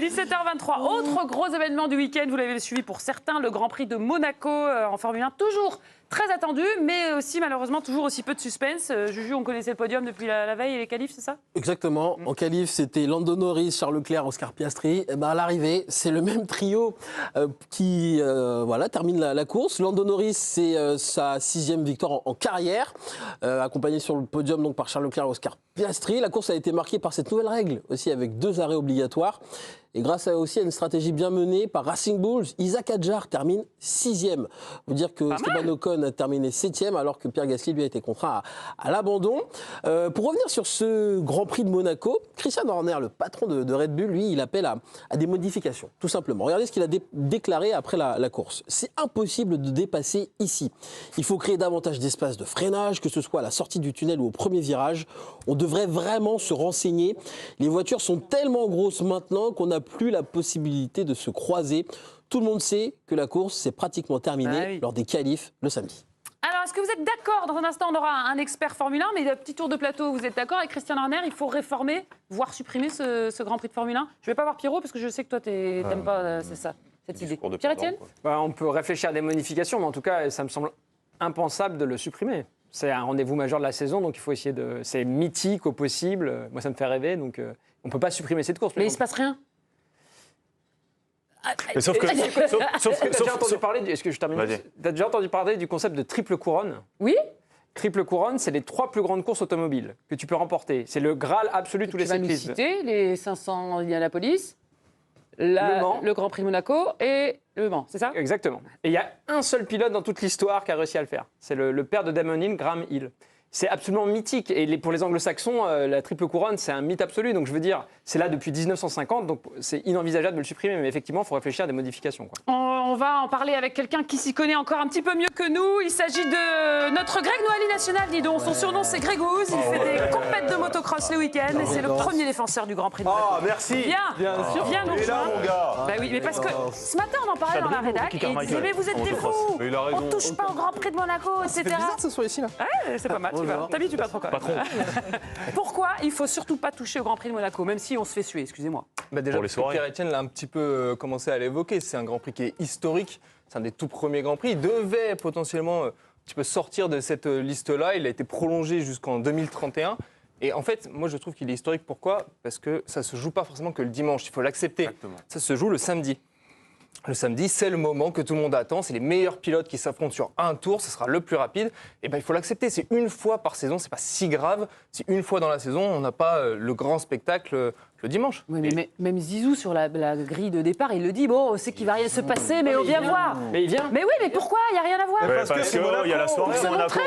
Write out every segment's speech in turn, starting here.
17h23, autre gros événement du week-end, vous l'avez suivi pour certains, le Grand Prix de Monaco en Formule 1, toujours très attendu, mais aussi malheureusement toujours aussi peu de suspense. Juju, on connaissait le podium depuis la veille et les qualifs, c'est ça ? Exactement. En qualif, c'était Lando Norris, Charles Leclerc, Oscar Piastri. Et à l'arrivée, c'est le même trio qui termine la course. Lando Norris, c'est sa 6e victoire en carrière, accompagné sur le podium donc, par Charles Leclerc et Oscar Piastri. La course a été marquée par cette nouvelle règle aussi, avec 2 arrêts obligatoires. Et grâce aussi à une stratégie bien menée par Racing Bulls, Isaac Hadjar termine 6e. Vous dire que Esteban Ocon a terminé 7e, alors que Pierre Gasly lui a été contraint à l'abandon. Pour revenir sur ce Grand Prix de Monaco, Christian Horner, le patron de Red Bull, lui, il appelle à des modifications, tout simplement. Regardez ce qu'il a déclaré après la course. C'est impossible de dépasser ici. Il faut créer davantage d'espace de freinage, que ce soit à la sortie du tunnel ou au premier virage. On devrait vraiment se renseigner. Les voitures sont tellement grosses maintenant qu'on n'a plus la possibilité de se croiser. Tout le monde sait que la course s'est pratiquement terminée lors des qualifs le samedi. Alors, est-ce que vous êtes d'accord ? Dans un instant, on aura un expert Formule 1, mais le petit tour de plateau, vous êtes d'accord avec Christian Horner ? Il faut réformer, voire supprimer ce Grand Prix de Formule 1. Je ne vais pas voir Pierrot, parce que je sais que toi, tu n'aimes pas cette idée. Pierre-Etienne ? On peut réfléchir à des modifications, mais en tout cas, ça me semble impensable de le supprimer. C'est un rendez-vous majeur de la saison, donc il faut essayer de... C'est mythique au possible. Moi, ça me fait rêver, donc on ne peut pas supprimer cette course. Mais il ne se passe rien ? Sauf que t'as déjà entendu parler est-ce que je termine ? T'as déjà entendu parler du concept de triple couronne ? Oui. Triple couronne, c'est les 3 plus grandes courses automobiles que tu peux remporter. C'est le Graal absolu de tous les cyclistes. Tu vas nous citer les 500 Indianapolis, le Grand Prix de Monaco et Le Mans, c'est ça ? Exactement. Et il y a un seul pilote dans toute l'histoire qui a réussi à le faire. C'est le père de Damon Hill, Graham Hill. C'est absolument mythique. Et pour les anglo-saxons, la triple couronne, c'est un mythe absolu. Donc je veux dire, c'est là depuis 1950, donc c'est inenvisageable de le supprimer. Mais effectivement, il faut réfléchir à des modifications, quoi. On va en parler avec quelqu'un qui s'y connaît encore un petit peu mieux que nous. Il s'agit de notre Greg Noailly national, dis donc. Son surnom, c'est Grégouze. Il fait des compètes de motocross le week-end. Et c'est le premier défenseur du Grand Prix de Monaco. Ah, merci. Bien sûr. Viens nous rejoindre. mon gars. Bah oui, mais parce que ce matin, on en parlait dans la rédac. Et il disait, mais vous êtes des fous. On ne touche pas au Grand Prix de Monaco, etc. C'est bizarre que ce soit ici, là. Ouais, c'est pas mal. T'habitues pas trop quand même. Pourquoi il ne faut surtout pas toucher au Grand Prix de Monaco, même si on se fait suer, excusez-moi. Déjà, parce que Pierre-Etienne l'a un petit peu commencé à l'évoquer, c'est un Grand Prix qui est historique, c'est un des tout premiers Grands Prix. Il devait potentiellement un petit peu sortir de cette liste-là, il a été prolongé jusqu'en 2031. Et en fait, moi je trouve qu'il est historique, pourquoi ? Parce que ça ne se joue pas forcément que le dimanche, il faut l'accepter. Exactement. Ça se joue le samedi. Le samedi, c'est le moment que tout le monde attend, c'est les meilleurs pilotes qui s'affrontent sur un tour, ce sera le plus rapide. Et il faut l'accepter, c'est une fois par saison, c'est pas si grave si une fois dans la saison, on n'a pas le grand spectacle le dimanche. Oui, mais même Zizou, sur la grille de départ, il le dit, bon, on sait qu'il va rien se passer, mais on vient voir. Mais il vient. Mais oui, mais pourquoi ? Il n'y a rien à voir. Parce qu'il y a la soirée à Monaco.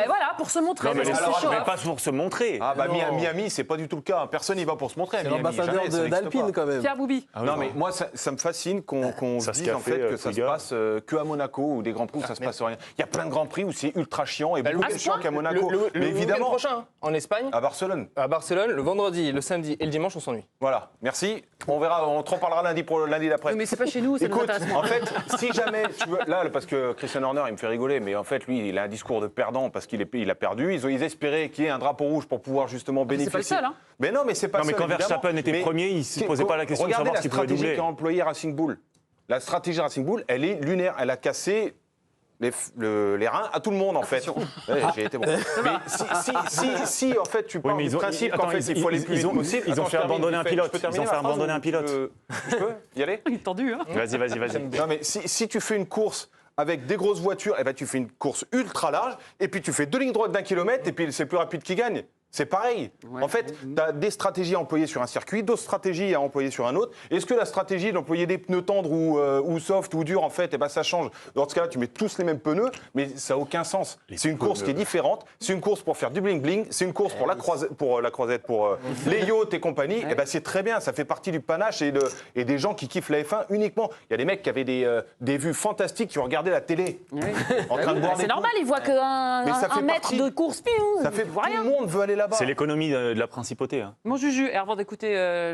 Voilà, pour se montrer. Non, mais pas pour se montrer. Ah bah Miami, c'est pas du tout le cas. Personne n'y va pour se montrer. C'est l'ambassadeur d'Alpine, quand même. Pierre Boubi. Non, mais moi, ça me fascine qu'on dise en fait que ça se passe que à Monaco ou des grands prix où ça se passe rien. Il y a plein de grands prix où c'est ultra chiant et beaucoup plus chiant qu'à Monaco. Mais évidemment. Le prochain, en Espagne. À Barcelone. À Barcelone, le vendredi, le samedi et le dimanche, on s'ennuie. Voilà. Merci. On verra, on te reparlera lundi d'après. Mais c'est pas chez nous, c'est Écoute, en fait, si jamais tu veux, là, parce que Christian Horner, il me fait rigoler, mais en fait, lui, il a un discours de perdant parce qu'il a perdu. Ils espéraient qu'il y ait un drapeau rouge pour pouvoir justement bénéficier. C'est pas le seul, hein. Mais non, mais c'est pas non, mais seul, quand Verstappen était premier, il se posait pas la question de savoir s'il pouvait doubler. Regardez la stratégie qu'a employée Racing Bull. La stratégie Racing Bull, elle est lunaire. Elle a cassé les reins à tout le monde en fait. Ouais, j'ai été bon. Mais si en fait tu pars du principe qu'en fait il faut aller plus vite possible. Ils ont fait abandonner un pilote. Ils ont fait abandonner un pilote. Je peux y aller ? Il est tendu, hein. Vas-y. Non mais si tu fais une course avec des grosses voitures, et ben tu fais une course ultra large et puis tu fais 2 lignes droites d'1 kilomètre et puis c'est le plus rapide qui gagne. C'est pareil. Ouais. En fait, tu as des stratégies à employer sur un circuit, d'autres stratégies à employer sur un autre. Est-ce que la stratégie d'employer des pneus tendres ou soft ou durs, en fait, ça change ? Dans ce cas-là, tu mets tous les mêmes pneus, mais ça n'a aucun sens. C'est une course qui est différente. C'est une course pour faire du bling-bling. C'est une course pour la croisette, pour les yachts et compagnie. Et c'est très bien. Ça fait partie du panache et des gens qui kiffent la F1 uniquement. Il y a des mecs qui avaient des vues fantastiques qui ont regardé la télé. En train de boire c'est normal, ils voient qu'un mètre de course. Ça fait tout le monde veut aller là-bas. C'est l'économie de la principauté. Hein. Mon Juju, avant d'écouter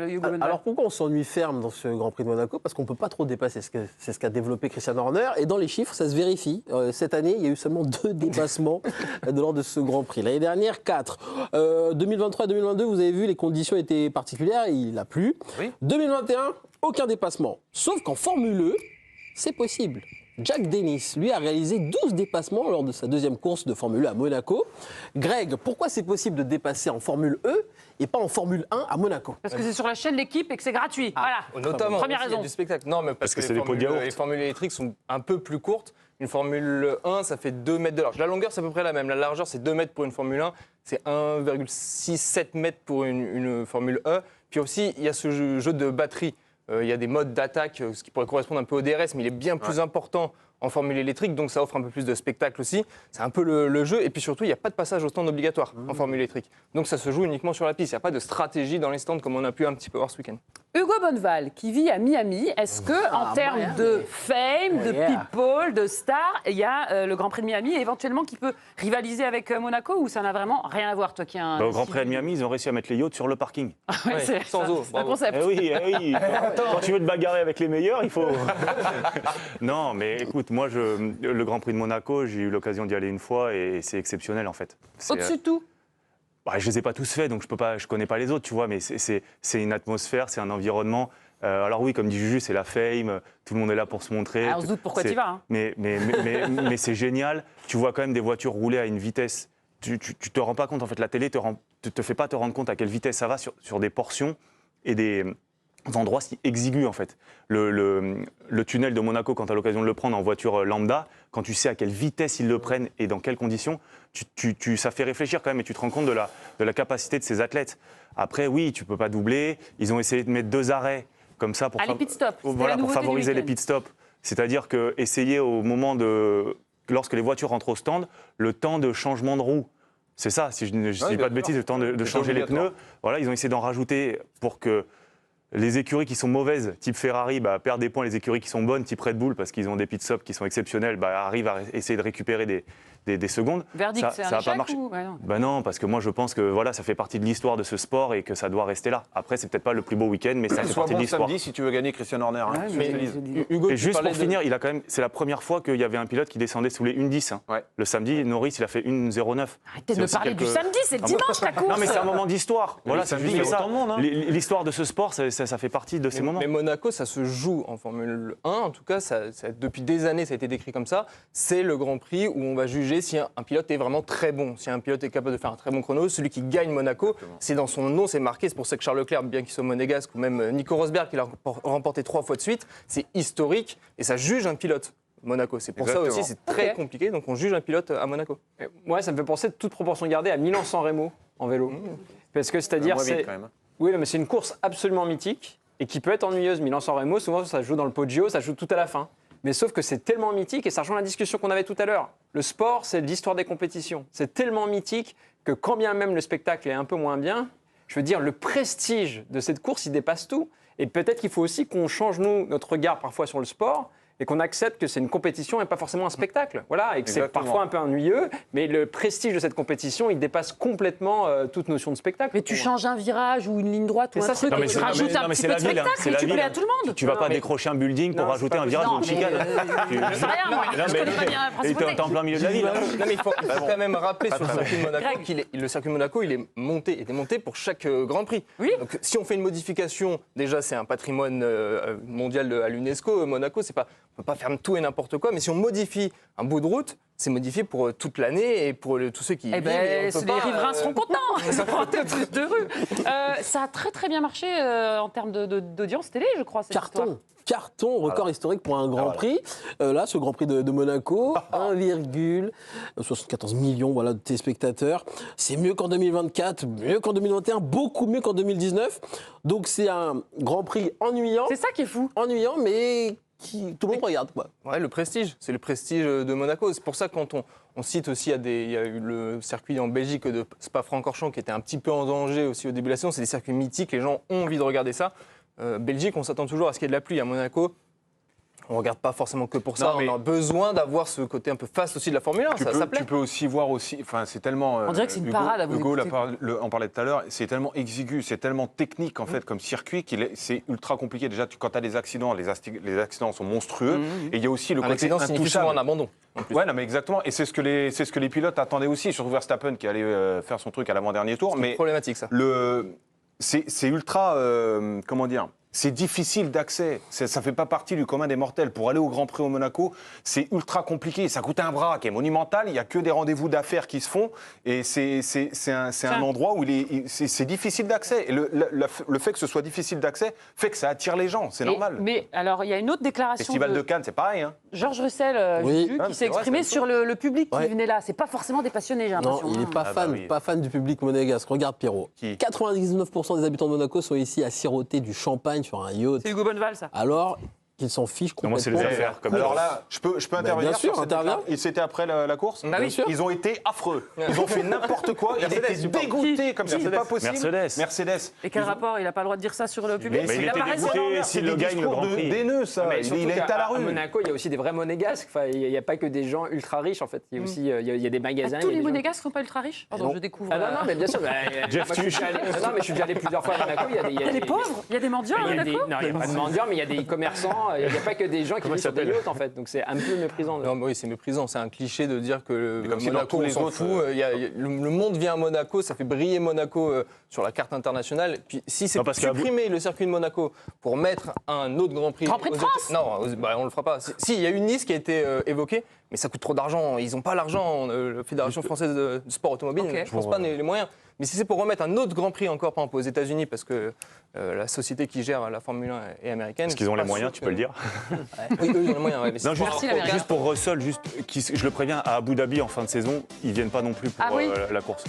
Hugo Bonneville. Alors pourquoi on s'ennuie ferme dans ce Grand Prix de Monaco ? Parce qu'on ne peut pas trop dépasser. C'est ce qu'a développé Christian Horner. Et dans les chiffres, ça se vérifie. Cette année, il y a eu seulement 2 dépassements lors de ce Grand Prix. L'année dernière, 4. 2023 et 2022, vous avez vu, les conditions étaient particulières. Il a plu. Oui. 2021, aucun dépassement. Sauf qu'en Formule E, c'est possible. Jack Dennis, lui, a réalisé 12 dépassements lors de sa deuxième course de Formule E à Monaco. Greg, pourquoi c'est possible de dépasser en Formule E et pas en Formule 1 à Monaco? Parce que c'est sur la chaîne L'équipe et que c'est gratuit. Voilà. Notamment, Première aussi, il y a raison. du spectacle. Non, mais parce que c'est des pots de yaourt. les formules électriques sont un peu plus courtes. Une Formule 1, ça fait 2 mètres de large. La longueur, c'est à peu près la même. La largeur, c'est 2 mètres pour une Formule 1. C'est 1,67 mètres pour une Formule E. Puis aussi, il y a ce jeu de batterie. Il y a des modes d'attaque, ce qui pourrait correspondre un peu au DRS, mais il est bien plus important en formule électrique, donc ça offre un peu plus de spectacle aussi. C'est un peu le jeu. Et puis surtout, il n'y a pas de passage au stand obligatoire en formule électrique. Donc ça se joue uniquement sur la piste. Il n'y a pas de stratégie dans les stands comme on a pu un petit peu voir ce week-end. Hugo Bonneval, qui vit à Miami, est-ce que en termes de fame, de people, de star, il y a le Grand Prix de Miami éventuellement qui peut rivaliser avec Monaco ou ça n'a vraiment rien à voir, toi qui as un... Au Grand Prix de Miami, ils ont réussi à mettre les yachts sur le parking. Ouais, c'est sans ça, eau, c'est un bravo. concept. Eh oui, eh oui. Quand tu veux te bagarrer avec les meilleurs, il faut. Non, mais écoute, moi, le Grand Prix de Monaco, j'ai eu l'occasion d'y aller une fois et c'est exceptionnel en fait. Au-dessus de tout. Bah, je les ai pas tous faits, donc je connais pas les autres, tu vois, mais c'est une atmosphère, c'est un environnement. Alors oui, comme dit Juju, c'est la fame, tout le monde est là pour se montrer. Ah, on se doute pourquoi tu y vas. Hein. Mais c'est génial. Tu vois quand même des voitures rouler à une vitesse. Tu te rends pas compte, en fait, la télé te fait pas te rendre compte à quelle vitesse ça va sur des portions et des endroits si exigus, en fait. Le tunnel de Monaco, quand tu as l'occasion de le prendre en voiture lambda, quand tu sais à quelle vitesse ils le prennent et dans quelles conditions, ça fait réfléchir quand même et tu te rends compte de la capacité de ces athlètes. Après, oui, tu peux pas doubler. Ils ont essayé de mettre 2 arrêts comme ça pour, les pit stops. voilà, pour favoriser les pit stops. C'est-à-dire qu'essayer au moment lorsque les voitures rentrent au stand, le temps de changement de roue. C'est ça, si je ne dis pas de bêtises, le temps de changer les pneus. Voilà, ils ont essayé d'en rajouter pour que les écuries qui sont mauvaises, type Ferrari, perdent des points. Les écuries qui sont bonnes, type Red Bull, parce qu'ils ont des pit stops qui sont exceptionnels, arrivent à essayer de récupérer des secondes. Verdict, c'est un échec ou... Non, parce que moi je pense que voilà, ça fait partie de l'histoire de ce sport et que ça doit rester là. Après, c'est peut-être pas le plus beau week-end, mais ça fait partie de l'histoire. Samedi si tu veux gagner Christian Horner. Hein, Hugo, et juste pour finir, c'est la première fois qu'il y avait un pilote qui descendait sous les 1,10. Hein. Ouais. Le samedi, Norris, il a fait 1,09. Arrêtez de me parler du samedi, c'est le dimanche ta course. Non, mais c'est un moment d'histoire. Voilà, c'est juste ça. L'histoire de ce sport, ça fait partie de ces moments. Mais Monaco, ça se joue en Formule 1. En tout cas, depuis des années, ça a été décrit comme ça. C'est le Grand Prix où on va juger si un pilote est vraiment très bon. Si un pilote est capable de faire un très bon chrono, celui qui gagne Monaco, c'est dans son nom, c'est marqué. C'est pour ça que Charles Leclerc, bien qu'il soit monégasque, ou même Nico Rosberg, qui l'a remporté 3 fois de suite, c'est historique et ça juge un pilote. Monaco, c'est pour ça aussi, c'est très compliqué. Donc on juge un pilote à Monaco. Ouais, ça me fait penser de toute proportion gardée à Milan-San Remo en vélo. Parce que c'est-à-dire, oui, mais c'est une course absolument mythique et qui peut être ennuyeuse. Milan-San Remo, souvent ça se joue dans le Poggio, ça se joue tout à la fin. Mais sauf que c'est tellement mythique, et ça rejoint la discussion qu'on avait tout à l'heure. Le sport, c'est l'histoire des compétitions. C'est tellement mythique que quand bien même le spectacle est un peu moins bien, je veux dire, le prestige de cette course, il dépasse tout. Et peut-être qu'il faut aussi qu'on change, nous, notre regard parfois sur le sport, et qu'on accepte que c'est une compétition et pas forcément un spectacle. Voilà, et que c'est parfois un peu ennuyeux, mais le prestige de cette compétition, il dépasse complètement toute notion de spectacle. Mais tu changes un virage ou une ligne droite ou un truc, tu rajoutes un petit peu de spectacle, et tu plais à tout le monde. Tu vas pas décrocher un building pour rajouter un virage ou une chicane. Je sais rien, moi. Je connais pas bien la principauté. T'es en plein milieu de la ville. Non, mais il faut quand même rappeler sur le circuit de Monaco le circuit de Monaco, il est monté pour chaque Grand Prix. Oui. Donc si on fait une modification, déjà c'est un patrimoine mondial à l'UNESCO. Monaco, c'est pas, on peut pas faire tout et n'importe quoi, mais si on modifie un bout de route, c'est modifié pour toute l'année et pour tous ceux qui y vivent. Les riverains seront contents. Ça fera un peu de rue. Ça a très très bien marché en termes d'audience télé, je crois. Carton, record historique pour un Grand Prix. Là, ce Grand Prix de Monaco, 1,74 million de téléspectateurs. C'est mieux qu'en 2024, mieux qu'en 2021, beaucoup mieux qu'en 2019. Donc c'est un Grand Prix ennuyant. C'est ça qui est fou. Ennuyant, mais tout le monde regarde, quoi. Ouais, le prestige, c'est le prestige de Monaco. C'est pour ça que quand on cite aussi, il y a eu le circuit en Belgique de Spa-Francorchamps qui était un petit peu en danger aussi au début de la saison. C'est des circuits mythiques, les gens ont envie de regarder ça. Belgique, on s'attend toujours à ce qu'il y ait de la pluie. À Monaco, on ne regarde pas forcément que pour ça. On a besoin d'avoir ce côté un peu fast aussi de la Formule 1. Ça plaît. Tu peux aussi voir enfin, c'est tellement. On dirait que c'est une parade à vous Hugo écouter. en parlait tout à l'heure. C'est tellement exigu, c'est tellement technique en fait comme circuit c'est ultra compliqué. Déjà, quand tu as des accidents, les accidents sont monstrueux. Et il y a aussi le côté intouchable. Un abandon. Ouais, non, mais exactement. Et c'est ce que les pilotes attendaient aussi, surtout Verstappen qui allait faire son truc à l'avant-dernier tour. C'est problématique ça. C'est ultra, comment dire, c'est difficile d'accès. Ça fait pas partie du commun des mortels. Pour aller au Grand Prix au Monaco, c'est ultra compliqué. Ça coûte un bras qui est monumental. Il y a que des rendez-vous d'affaires qui se font. Et c'est un endroit où c'est difficile d'accès. Et le fait que ce soit difficile d'accès fait que ça attire les gens. C'est normal. Mais alors, il y a une autre déclaration Festival de Cannes, c'est pareil. Hein. Georges Russell, Oui. j'ai vu, Ah, qui c'est s'est vrai, exprimé c'est sur le public qui Ouais. venait là. C'est pas forcément des passionnés, j'ai Non, l'impression. il n'est hein. pas Ah fan, bah oui. pas fan du public monégasque. Regarde Pierrot. Qui 99% des habitants de Monaco sont ici à siroter du champagne sur un yacht. C'est Hugo Bonneval, ça. Alors qu'ils s'en fichent Non, moi, c'est les complètement. affaires. Comme Alors là, je peux intervenir bien sûr, sur cette interviens. déclaration. C'était après la course Bah oui. sûr. Ils ont été affreux. Ils ont fait n'importe quoi. Ils Mercedes, étaient tu parles. dégoûtés comme si c'était pas possible. Mercedes. Et quel rapport? Il n'a pas le droit de dire ça sur le public? Mais il a était pas raison. dégoûté s'il le gagne le Grand Prix. D'haineux, ça. Mais surtout Il a été à la qu'à rue. Monaco, il y a aussi des vrais monégasques. Enfin, il n'y a pas que des gens ultra riches, en fait. Il y a aussi il y a des magasins. Tous il y a les des gens- monégasques ne sont pas ultra riches? Pardon, Non. je découvre. Ah non, non, mais bien sûr. Jeff moi, je suis Tuch. déjà allé- non, mais je suis déjà allé plusieurs fois à Monaco. Il y a des, Il y a des pauvres, il y a des mendiants à il y a des- Monaco. non, il n'y a pas de mendiants, mais il y a des commerçants. Il n'y a pas que des gens qui Comment vivent sur il des s'appelle yachts, en fait. Donc c'est un peu méprisant. Non, mais oui, c'est méprisant. C'est un cliché de dire que Mais comme si dans Monaco, tous on les s'en autres, fout. Le monde vient à Monaco, ça fait briller Monaco sur la carte internationale. Puis si c'est Non, pour parce qu'à supprimer le circuit de Monaco pour mettre un autre Grand Prix. Grand Prix de aux France Non, bah, on le fera pas. Si, il y a une Nice qui a été évoquée, mais ça coûte trop d'argent. Ils n'ont pas l'argent. La Fédération française de sport automobile, Ok. je pense pas les moyens. Mais si c'est pour remettre un autre Grand Prix encore, par exemple aux États-Unis, parce que la société qui gère la Formule 1 est américaine. Parce qu'ils ont je les suis pas moyens, sûr tu peux le dire. Oui, eux, ils ont les moyens. Ouais, mais Non, c'est pas- l'Amérique. juste pour Russell, je le préviens, à Abu Dhabi en fin de saison, ils viennent pas non plus pour Ah oui. la course.